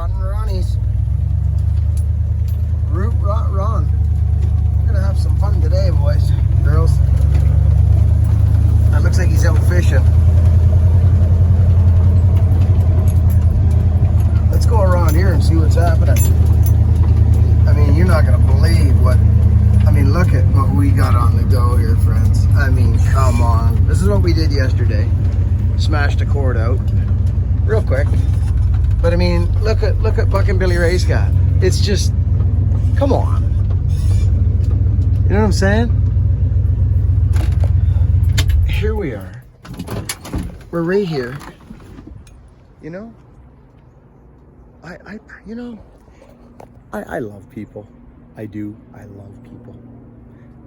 Ron and Ronnie's. Root Rot Ron. We're gonna have some fun today, boys, girls. That looks like he's out fishing. Let's go around here and see what's happening. I mean, you're not gonna believe what. I mean, look at what we got on the go here, friends. I mean, come on. This is what we did yesterday. Smashed a cord out real quick. But I mean, look at Buck and Billy Ray's got. It's just, come on. You know what I'm saying? Here we are. We're right here. You know? I love people. I do. I love people.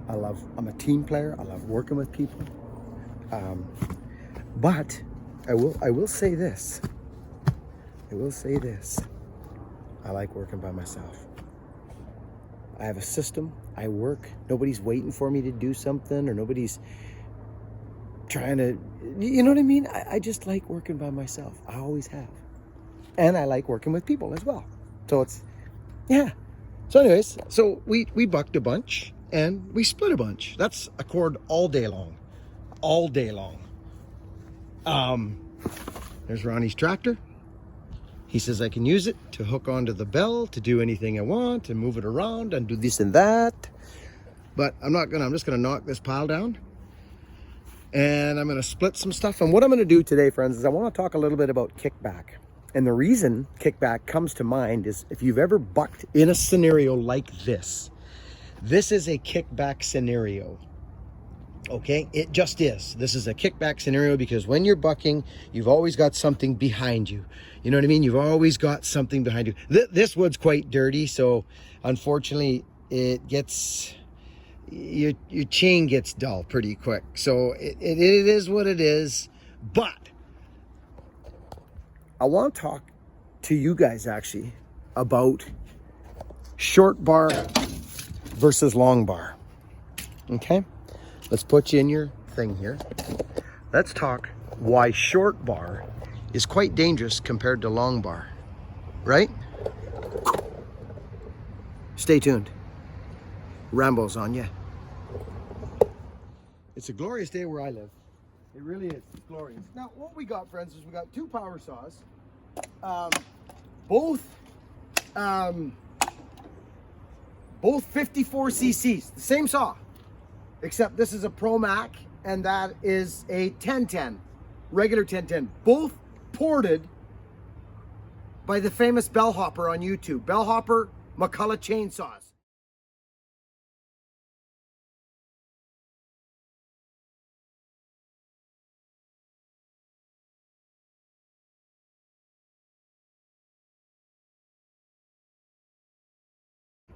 I'm a team player. I love working with people. But I will say this. I like working by myself. I have a system. I work. Nobody's waiting for me to do something, or nobody's trying to, you know what I mean? I just like working by myself. I always have. And I like working with people as well. So it's, yeah. So anyways, so we bucked a bunch and we split a bunch. That's a cord all day long. All day long. There's Ronnie's tractor. He says I can use it to hook onto the bell, to do anything I want, and move it around and do this and that. But I'm just gonna knock this pile down. And I'm gonna split some stuff. And what I'm gonna do today, friends, is I wanna talk a little bit about kickback. And the reason kickback comes to mind is if you've ever bucked in a scenario like this. This is a kickback scenario. Okay, it just is. This is a kickback scenario because when you're bucking, you've always got something behind you. You know what I mean? You've always got something behind you. This wood's quite dirty, so unfortunately it gets, your chain gets dull pretty quick. So it is what it is. But I want to talk to you guys actually about short bar versus long bar. Okay? Let's put you in your thing here. Let's talk why short bar is quite dangerous compared to long bar, right? Stay tuned. Rambo's on you. It's a glorious day where I live. It really is. It's glorious. Now, what we got, friends, is we got two power saws. Both 54 cc's. The same saw. Except this is a Pro Mac and that is a 1010, regular 1010. Both ported by the famous Bellhopper on YouTube. Bellhopper McCullough chainsaws.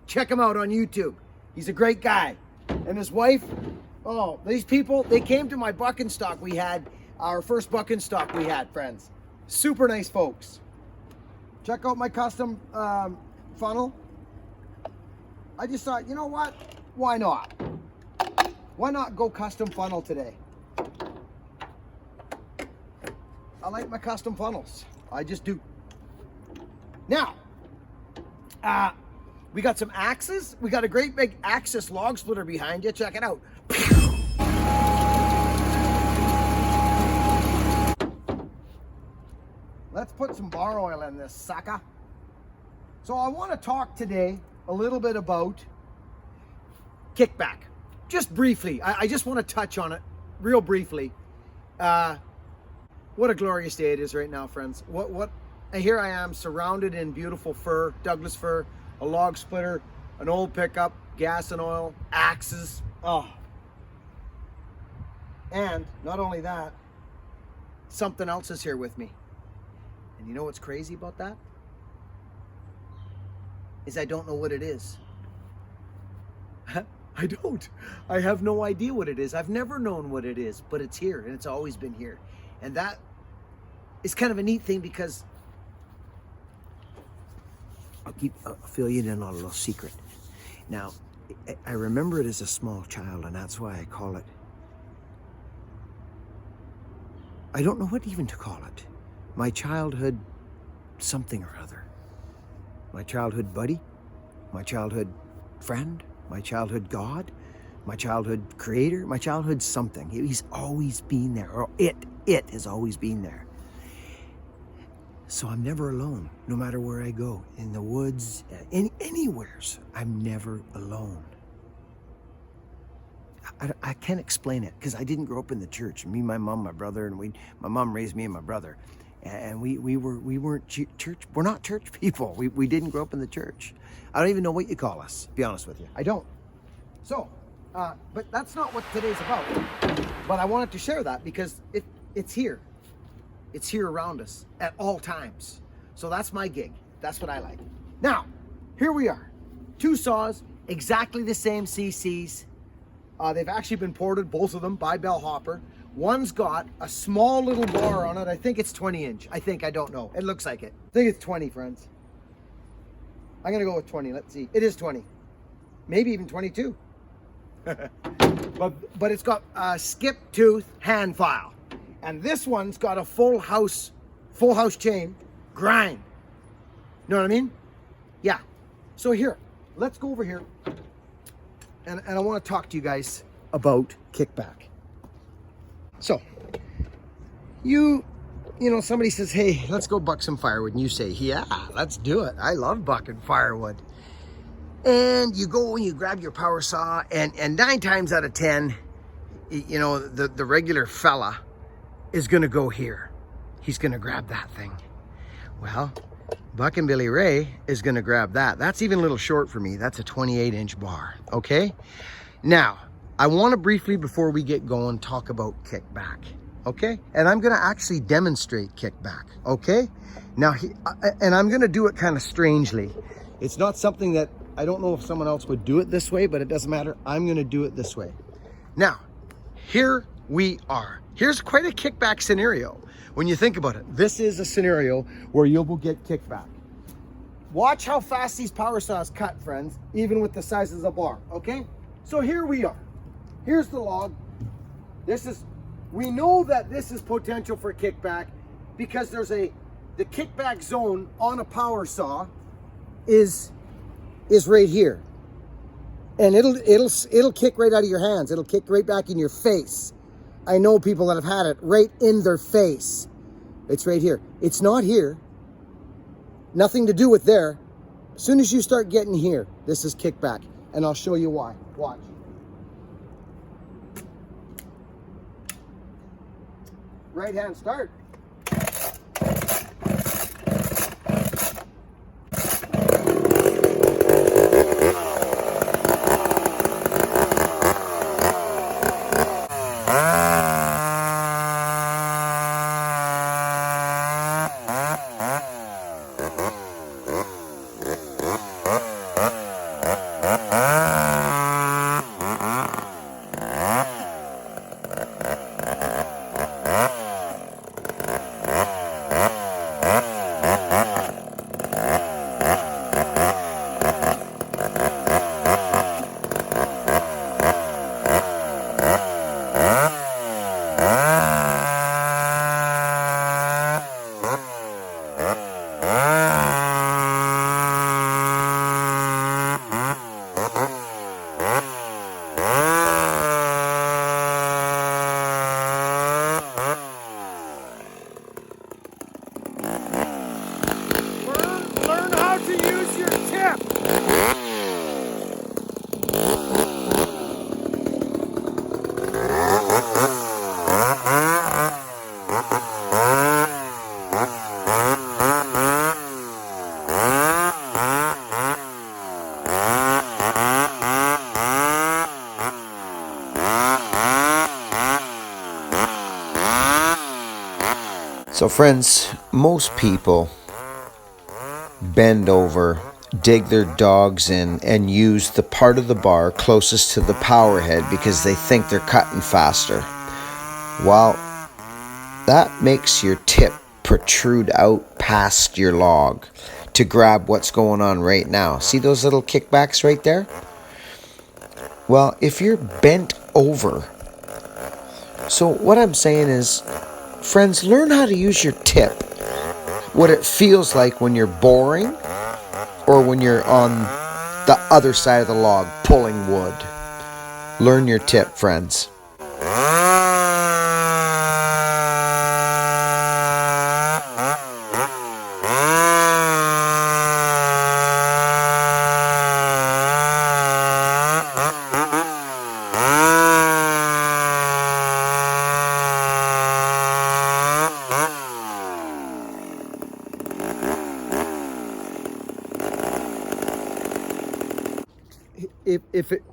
Check him out on YouTube. He's a great guy. And his wife, oh, these people, they came to my bucking stock we had, our first bucking stock we had, friends. Super nice folks. Check out my custom funnel. I just thought, you know what? Why not? Why not go custom funnel today? I like my custom funnels. I just do. Now, we got some axes. We got a great big axis log splitter behind you. Check it out. Let's put some bar oil in this sucker. So I want to talk today a little bit about kickback. Just briefly. I just want to touch on it real briefly. What a glorious day it is right now, friends. Here I am surrounded in beautiful fir, Douglas fir, a log splitter, an old pickup, gas and oil, axes. Oh. And not only that, something else is here with me. And you know what's crazy about that? Is I don't know what it is. I don't. I have no idea what it is. I've never known what it is, but it's here and it's always been here. And that is kind of a neat thing because I'll fill you in on a little secret. Now, I remember it as a small child, and that's why I call it, I don't know what even to call it. My childhood something or other. my childhood buddy, my childhood friend, my childhood God, my childhood creator, my childhood something. He's always been there, or it has always been there. So I'm never alone, no matter where I go, in the woods, anywheres, I'm never alone. I can't explain it because I didn't grow up in the church. Me, my mom, my brother, and my mom raised me and my brother, and we weren't church. We're not church people. We didn't grow up in the church. I don't even know what you call us, to be honest with you. I don't. So, but that's not what today's about. But I wanted to share that because it's here. It's here around us at all times. So that's my gig. That's what I like. Now, here we are. 2 saws, exactly the same CCs. They've actually been ported, both of them, by Bellhopper. One's got a small little bar on it. I think it's 20 inch. I don't know. It looks like it. I think it's 20, friends. I'm gonna go with 20. Let's see. It is 20. Maybe even 22. but it's got a skip tooth hand file. And this one's got a full house chain grind. You know what I mean? Yeah. So here, let's go over here. And I want to talk to you guys about kickback. So, you know, somebody says, hey, let's go buck some firewood. And you say, yeah, let's do it. I love bucking firewood. And you go and you grab your power saw, and 9 times out of 10, you know, the regular fella is going to go here. He's going to grab that thing. Well, Buck and Billy Ray is going to grab that. That's even a little short for me. That's a 28-inch bar, okay? Now, I want to briefly, before we get going, talk about kickback, okay? And I'm going to actually demonstrate kickback, okay? Now, and I'm going to do it kind of strangely. It's not something that, I don't know if someone else would do it this way, but it doesn't matter. I'm going to do it this way. Now, here we are. Here's quite a kickback scenario. When you think about it, this is a scenario where you will get kickback. Watch how fast these power saws cut, friends, even with the size of the bar, okay? So here we are. Here's the log. We know that this is potential for kickback because the kickback zone on a power saw is right here. And it'll kick right out of your hands. It'll kick right back in your face. I know people that have had it right in their face. It's right here. It's not here. Nothing to do with there. As soon as you start getting here, this is kickback. And I'll show you why. Watch. Right hand start. Learn how to use your tip. So friends, most people bend over, dig their dogs in, and use the part of the bar closest to the power head because they think they're cutting faster. Well, that makes your tip protrude out past your log to grab what's going on right now. See those little kickbacks right there? Well, if you're bent over, so what I'm saying is, friends, learn how to use your tip. What it feels like when you're boring or when you're on the other side of the log pulling wood. Learn your tip, friends.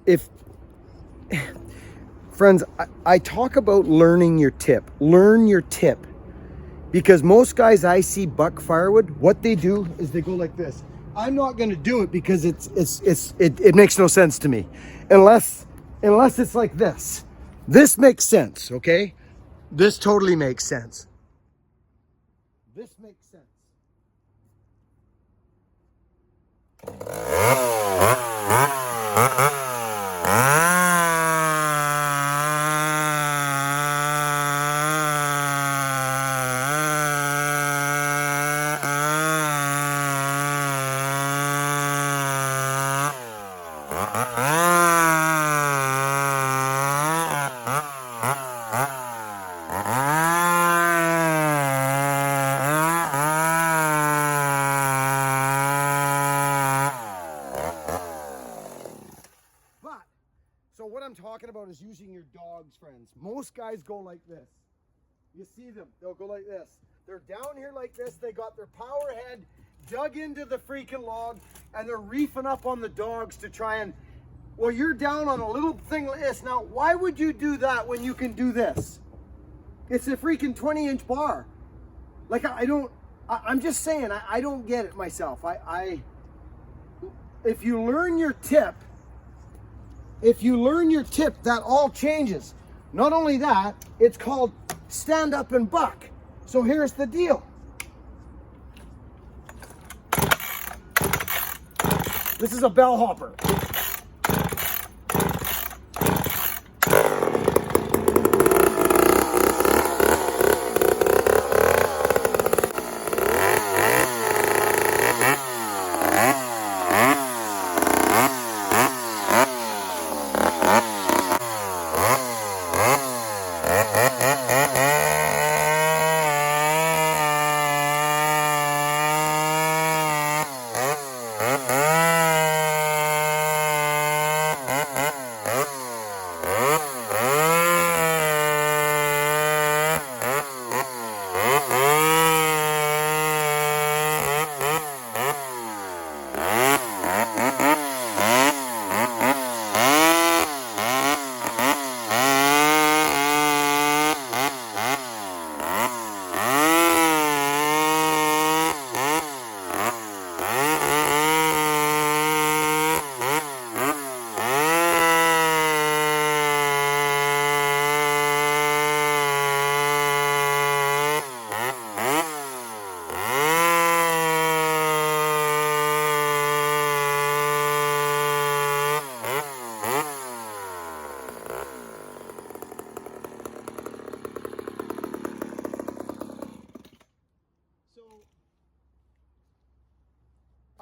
If friends, I talk about learning your tip. Learn your tip. Because most guys I see buck firewood, what they do is they go like this. I'm not going to do it because it makes no sense to me. Unless it's like this. This makes sense, okay? This totally makes sense. This makes sense. So what I'm talking about is using your dogs, friends. Most guys go like this. You see them, they'll go like this. They're down here like this. They got their power head dug into the freaking log and they're reefing up on the dogs to try and, well, you're down on a little thing like this. Now, why would you do that when you can do this? It's a freaking 20-inch bar. Like, I'm just saying, I don't get it myself. If you learn your tip, that all changes. Not only that, it's called stand up and buck. So here's the deal. This is a bellhopper.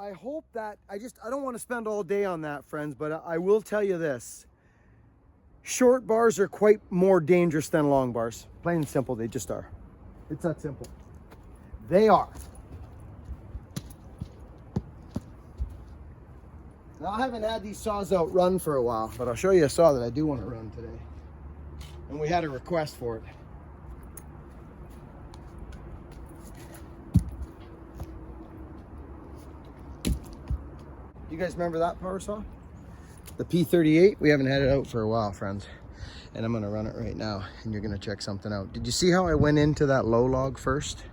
I hope that, I don't want to spend all day on that, friends, but I will tell you this. Short bars are quite more dangerous than long bars. Plain and simple, they just are. It's that simple. They are. Now, I haven't had these saws out run for a while, but I'll show you a saw that I do want to run today. And we had a request for it. You guys remember that power saw? The P38, we haven't had it out for a while, friends. And I'm gonna run it right now and you're gonna check something out. Did you see how I went into that low log first?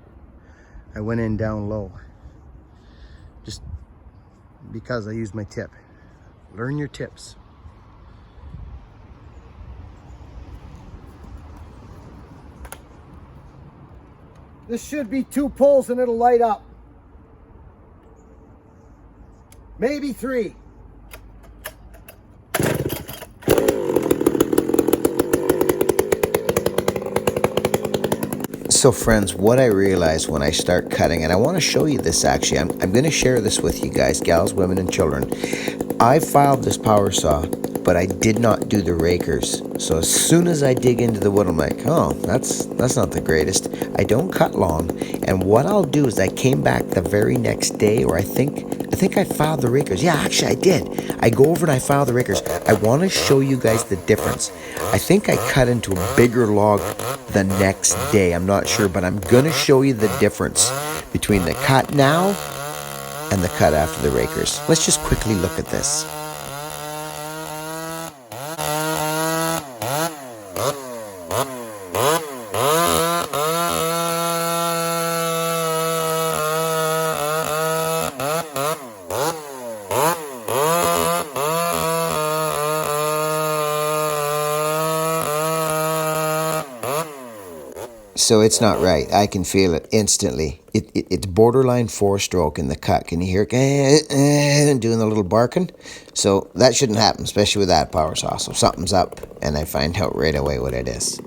I went in down low. Just because I used my tip. Learn your tips. This should be 2 pulls and it'll light up. Maybe 3. So friends, what I realize when I start cutting, and I want to show you this actually, I'm going to share this with you guys, gals, women, and children. I filed this power saw, but I did not do the rakers. So as soon as I dig into the wood, I'm like, oh, that's not the greatest. I don't cut long, and what I'll do is I came back the very next day, or I think I filed the rakers. Yeah, actually I did. I go over and I file the rakers. I want to show you guys the difference. I think I cut into a bigger log the next day. I'm not sure, but I'm going to show you the difference between the cut now and the cut after the rakers. Let's just quickly look at this. So it's not right. I can feel it instantly. It's borderline 4-stroke in the cut. Can you hear it doing the little barking? So that shouldn't happen, especially with that power saw. So something's up, and I find out right away what it is.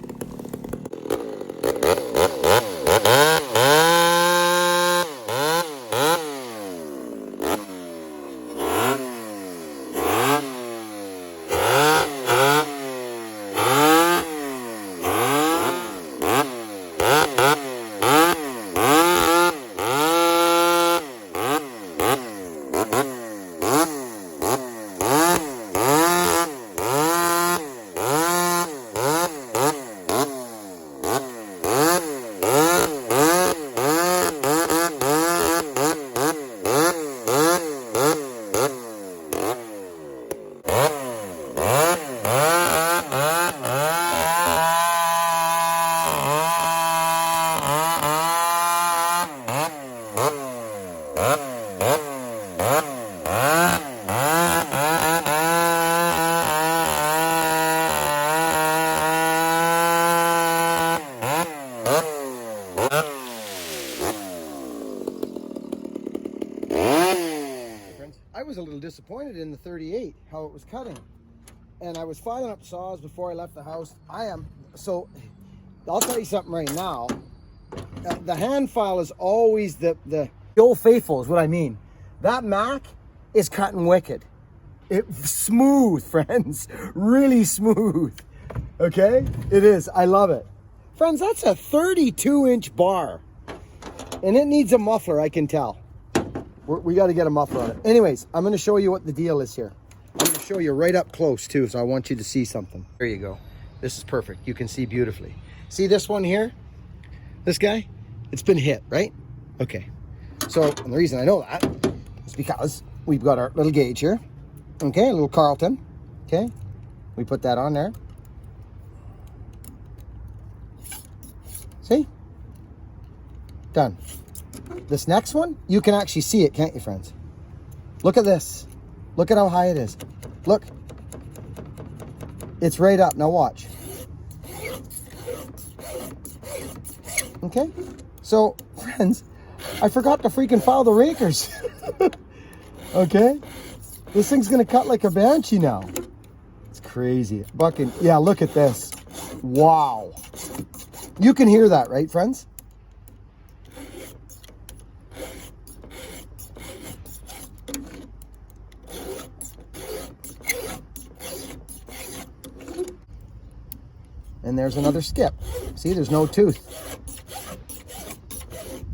I was a little disappointed in the 38, how it was cutting. And I was filing up saws before I left the house. So I'll tell you something right now. The hand file is always the old faithful is what I mean. That Mac is cutting wicked. It's smooth, friends, really smooth. Okay, it is, I love it. Friends, that's a 32-inch bar. And it needs a muffler, I can tell. We got to get a muffler on it. Anyways, I'm going to show you what the deal is here. I'm going to show you right up close too, so I want you to see something. There you go. This is perfect. You can see beautifully. See this one here? This guy? It's been hit, right? Okay. So, and the reason I know that is because we've got our little gauge here. Okay, a little Carlton. Okay. We put that on there. See? Done. This next one, you can actually see it, can't you, friends? Look at this. Look at how high it is. Look. It's right up. Now watch. Okay? So, friends, I forgot to freaking file the rakers. Okay? This thing's going to cut like a banshee now. It's crazy. Bucking. Yeah, look at this. Wow. You can hear that, right, friends? And there's another skip. See, there's no tooth.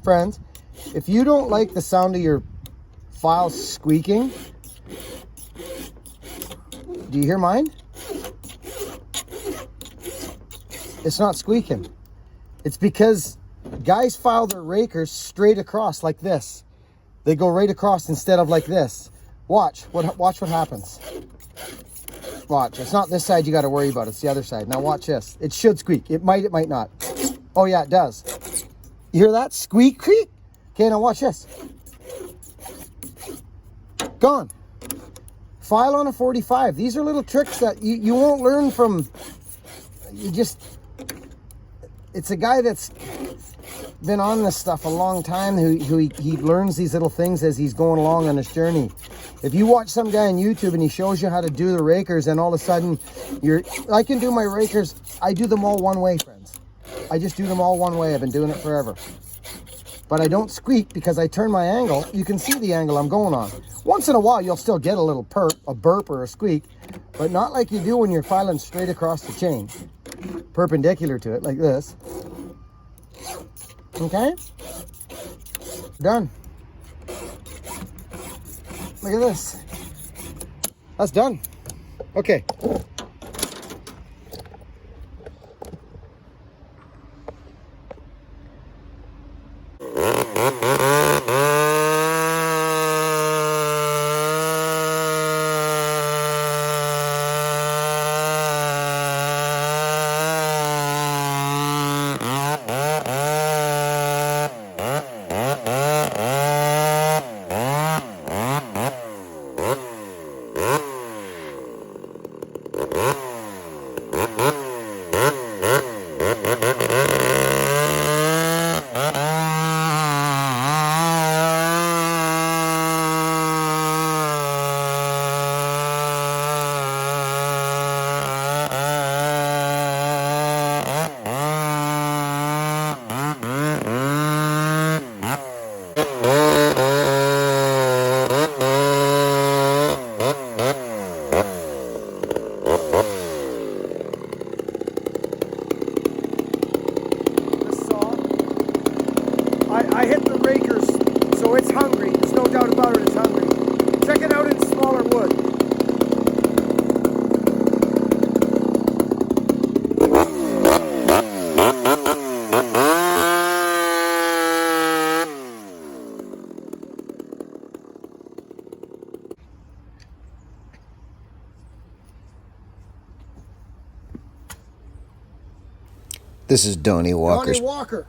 Friends, if you don't like the sound of your files squeaking, do you hear mine? It's not squeaking. It's because guys file their rakers straight across like this. They go right across instead of like this. Watch what happens. Watch. It's not this side you got to worry about. It's the other side. Now watch this. It should squeak. It might not. Oh yeah, it does. You hear that? Squeak, creak. Okay, now watch this. Gone. File on a 45. These are little tricks that you won't learn from. It's a guy that's been on this stuff a long time who he learns these little things as he's going along on his journey. If you watch some guy on YouTube and he shows you how to do the rakers, and all of a sudden I can do my rakers, I do them all one way, friends. I just do them all one way. I've been doing it forever. But I don't squeak because I turn my angle. You can see the angle I'm going on. Once in a while, you'll still get a little a burp or a squeak, but not like you do when you're filing straight across the chain, perpendicular to it, like this. Okay? Done. Look at this. That's done. Okay. I hit the rakers, so it's hungry. There's no doubt about it, it's hungry. Check it out in smaller wood. This is Donnie Walker's Walker.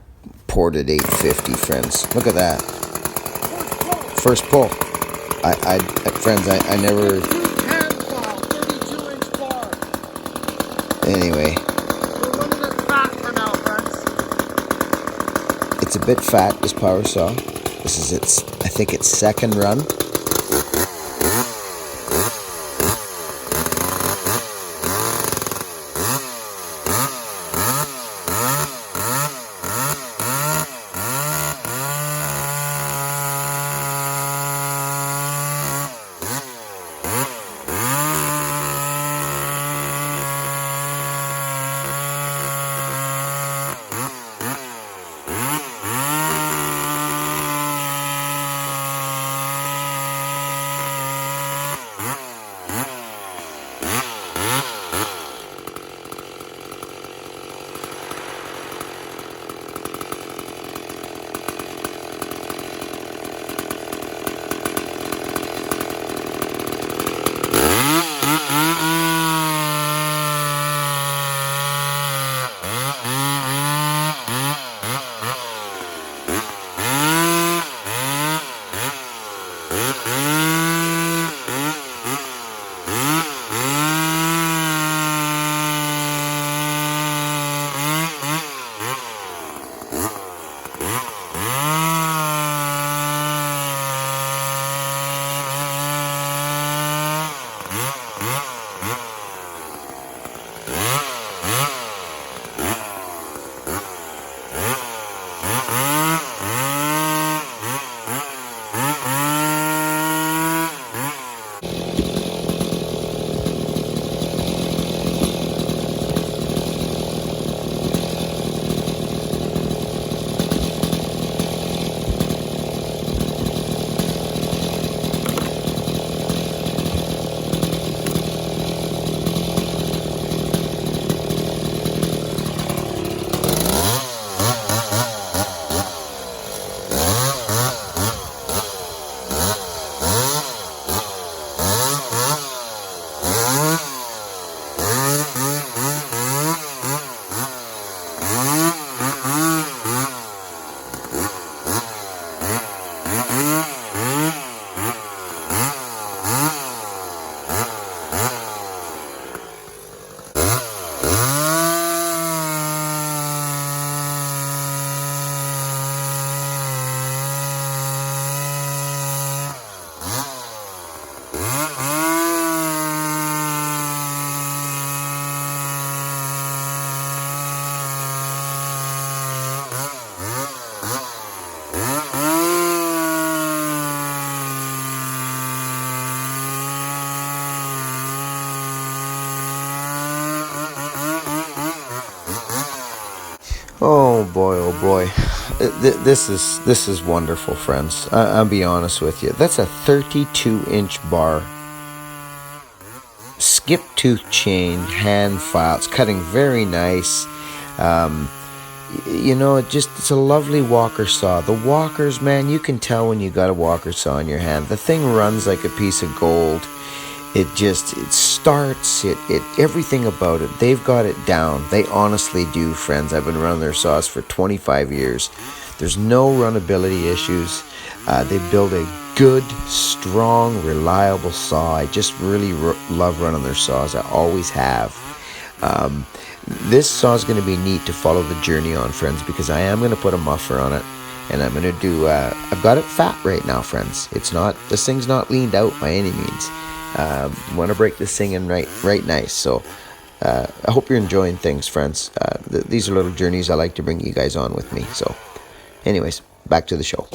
ported 850, friends. Look at that. First pull. Friends, I never. Hand plow, 32-inch bar. Anyway, We're running it fat for now, friends. it's a bit fat, this power saw. This is I think its second run. Oh boy, oh boy. This is wonderful, friends. I'll be honest with you. That's a 32-inch bar. Skip tooth chain, hand file. It's cutting very nice. You know, it's a lovely walker saw. The walkers, man, you can tell when you got a walker saw in your hand. The thing runs like a piece of gold. It starts, everything about it. They've got it down. They honestly do, friends. I've been running their saws for 25 years. There's no runnability issues. They build a good, strong, reliable saw. I just really love running their saws. I always have. This saw is going to be neat to follow the journey on, friends, because I am going to put a muffler on it, and I'm going to do, I've got it fat right now, friends. This thing's not leaned out by any means. Want to break this thing in right nice. So I hope you're enjoying things, friends. These are little journeys I like to bring you guys on with me. So anyways, back to the show.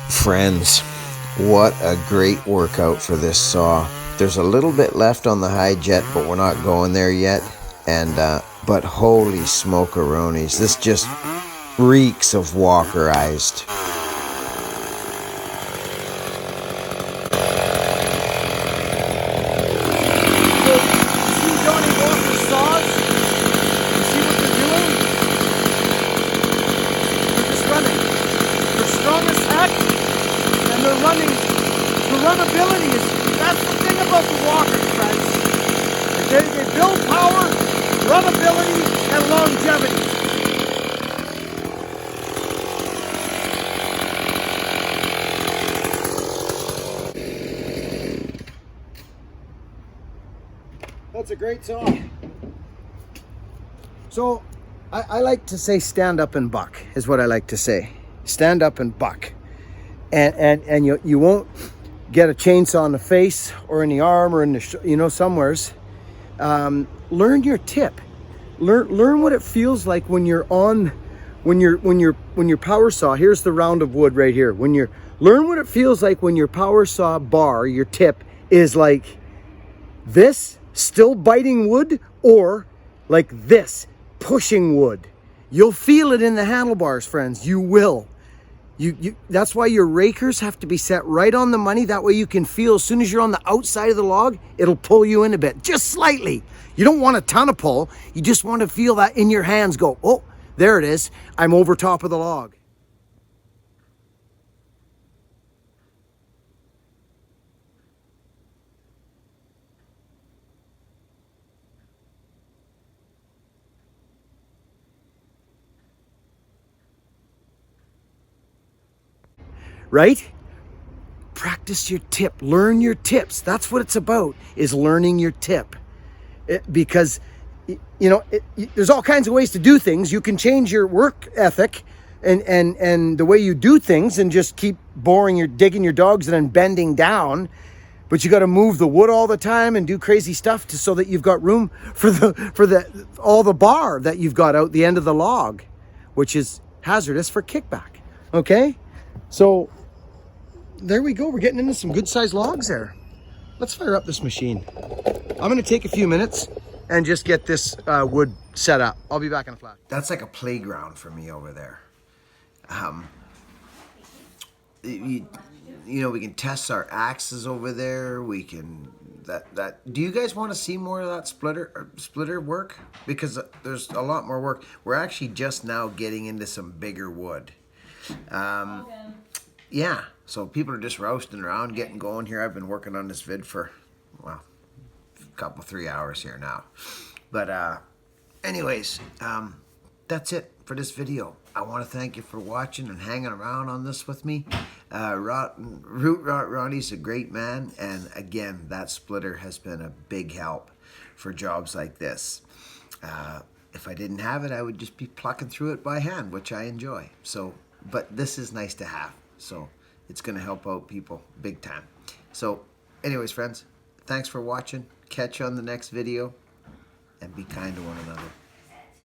Friends, what a great workout for this saw. There's a little bit left on the high jet, but we're not going there yet. But holy smokeronies, this just reeks of walkerized. Runnability that's the thing about the walkers, friends. They build power, runnability, and longevity. That's a great saw. So I like to say stand up and buck is what I like to say. Stand up and buck. And you won't get a chainsaw in the face or in the arm or in the somewheres. Learn your tip. Learn what it feels like when you're power saw. Here's the round of wood right here. Learn what it feels like when your power saw bar, your tip is like this, still biting wood, or like this, pushing wood. You'll feel it in the handlebars, friends. You will. That's why your rakers have to be set right on the money. That way you can feel as soon as you're on the outside of the log, it'll pull you in a bit, just slightly. You don't want a ton of pull. You just want to feel that in your hands go, oh, there it is. I'm over top of the log. Right? practice your tip, learn your tips. That's what it's about, is learning your tip. Because, you know, there's all kinds of ways to do things. You can change your work ethic and the way you do things and just keep digging your dogs and then bending down. But you got to move the wood all the time and do crazy stuff so that you've got room for all the bar that you've got out the end of the log, which is hazardous for kickback. Okay, so there we go. We're getting into some good sized logs there. Let's fire up this machine. I'm going to take a few minutes and just get this wood set up. I'll be back in a flash. That's like a playground for me over there. You know, we can test our axes over there. We can do you guys want to see more of that splitter work? Because there's a lot more work. We're actually just now getting into some bigger wood. Yeah, so people are just roasting around, getting going here. I've been working on this vid for, well, a couple, 3 hours here now. But anyways, that's it for this video. I want to thank you for watching and hanging around on this with me. Root Rot Ronnie's a great man, and again, that splitter has been a big help for jobs like this. If I didn't have it, I would just be plucking through it by hand, which I enjoy. So, but this is nice to have, so it's going to help out people big time. So anyways, friends, thanks for watching. Catch you on the next video, and be kind to one another.